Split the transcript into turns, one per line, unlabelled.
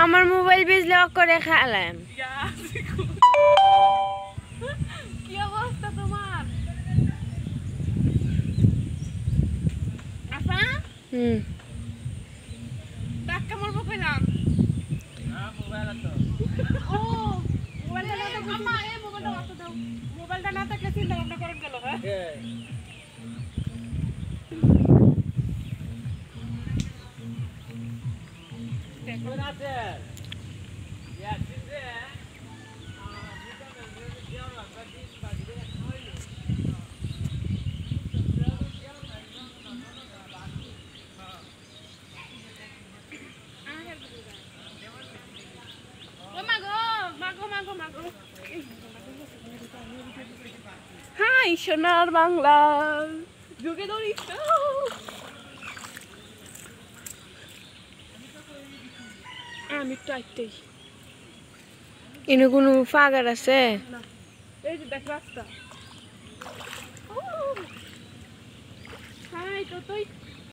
আমার mobile Bijli of করে খেলাম।
কি অবস্থা তোমার? আপা ধাক্কা মারবো কইলাম। ও মোবাইলটা না থাকলে আম্মা এই মোবাইলটা হাতে দাও। মোবাইলটা না থাকলে চিন্তা ভাবনা করেন গেল। হ্যাঁ দেখুন আছে হাই সোনার বাংলা যুগে ধরিস আমি তো আইতেই
এনে কোনো ফাগার আছে?
এই যে দেখ রাস্তা। হাই তো তুই